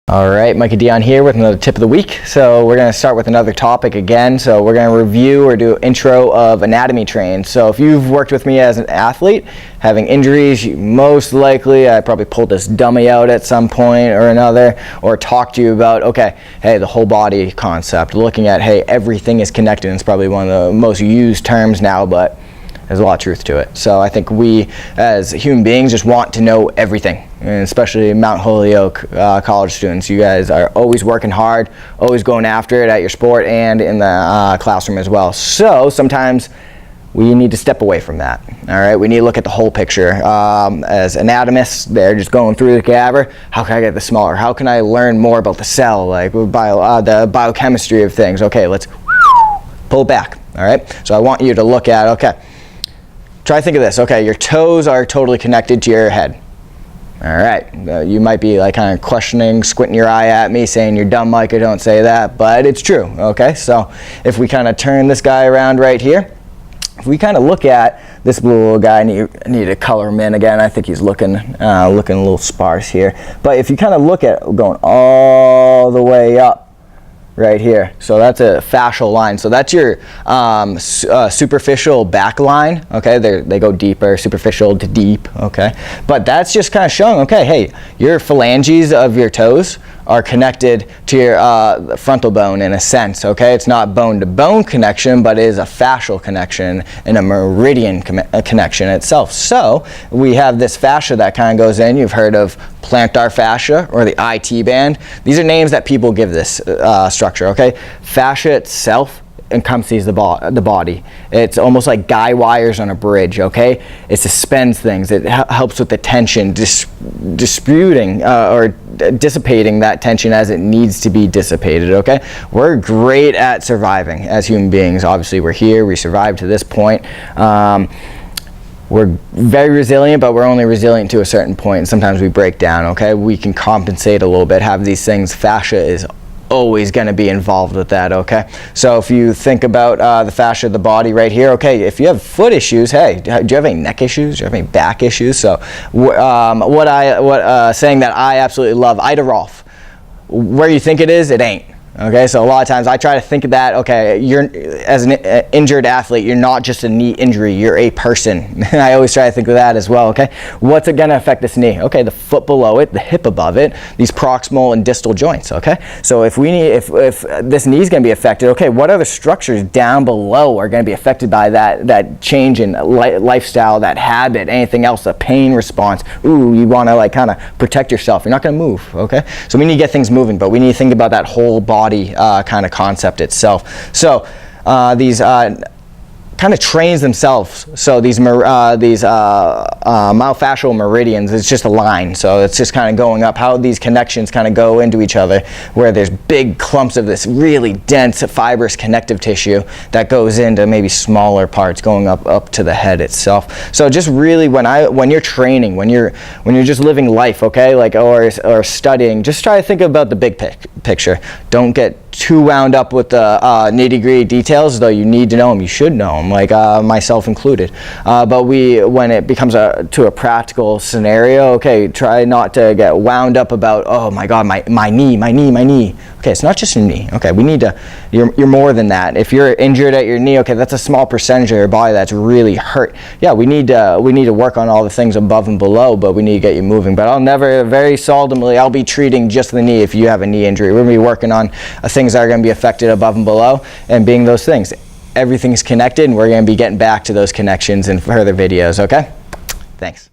All right, Micah Dion here with another tip of the week. So we're going to start with another topic again. So we're going to review or do intro of anatomy train. So if you've worked with me as an athlete, having injuries, most likely I probably pulled this dummy out at some point or another, or talked to you about, okay, hey, the whole body concept, looking at, hey, everything is connected. It's probably one of the most used terms now, but there's a lot of truth to it. So I think we as human beings just want to know everything, and especially Mount Holyoke college students. You guys are always working hard, always going after it at your sport and in the classroom as well. So sometimes we need to step away from that. All right, we need to look at the whole picture. As anatomists, they're just going through the cadaver. How can I get this smaller? How can I learn more about the cell, like the biochemistry of things? Okay, let's pull it back. All right, so I want you to look at, okay, try to think of this. Okay, your toes are totally connected to your head. All right, you might be like kind of questioning, squinting your eye at me, saying you're dumb, Micah, don't say that, but it's true. Okay, so if we kind of turn this guy around right here, if we kind of look at this blue little guy, I need to color him in again. I think he's looking a little sparse here. But if you kind of look at it going all the way up, right here, so that's a fascial line. So that's your superficial back line. Okay, they go deeper, superficial to deep. Okay, but that's just kind of showing, okay, hey, your phalanges of your toes are connected to your frontal bone in a sense. Okay, it's not bone to bone connection, but it is a fascial connection and a meridian connection itself. So we have this fascia that kind of goes in. You've heard of plantar fascia or the IT band. These are names that people give this structure. Okay, fascia itself encompasses the body. It's almost like guy wires on a bridge. Okay, it suspends things. It helps with the tension, disputing or dissipating that tension as it needs to be dissipated. Okay, we're great at surviving as human beings. Obviously, we're here. We survived to this point. We're very resilient, but we're only resilient to a certain point, and sometimes we break down. Okay, we can compensate a little bit, have these things. Fascia is always going to be involved with that. Okay, so if you think about the fascia of the body right here, okay, if you have foot issues, hey, do you have any neck issues? Do you have any back issues? So saying that I absolutely love, Ida Rolf, where you think it is, it ain't. Okay, so a lot of times I try to think of that, okay, you're as an injured athlete, you're not just a knee injury, you're a person. I always try to think of that as well. Okay, what's it going to affect this knee? Okay, the foot below it, the hip above it, these proximal and distal joints. Okay, so if this knee is going to be affected, okay, what other structures down below are going to be affected by that change in lifestyle, that habit, anything else, a pain response? Ooh, you want to like kind of protect yourself. You're not going to move. Okay, so we need to get things moving, but we need to think about that whole body kind of concept itself. So these kind of trains themselves. So these myofascial meridians, it's just a line. So it's just kind of going up, how these connections kind of go into each other, where there's big clumps of this really dense fibrous connective tissue that goes into maybe smaller parts going up to the head itself. So just really when you're training, when you're just living life, okay, like or studying, just try to think about the big picture. Don't get too wound up with the nitty-gritty details, though you need to know them. You should know them, like myself included. But when it becomes to a practical scenario, okay, try not to get wound up about, oh my God, my knee. Okay, it's not just your knee. Okay, you're more than that. If you're injured at your knee, okay, that's a small percentage of your body that's really hurt. Yeah, we need to work on all the things above and below, but we need to get you moving. But very seldomly, I'll be treating just the knee if you have a knee injury. We're going to be working on things that are going to be affected above and below, and being those things. Everything's connected, and we're going to be getting back to those connections in further videos. Okay? Thanks.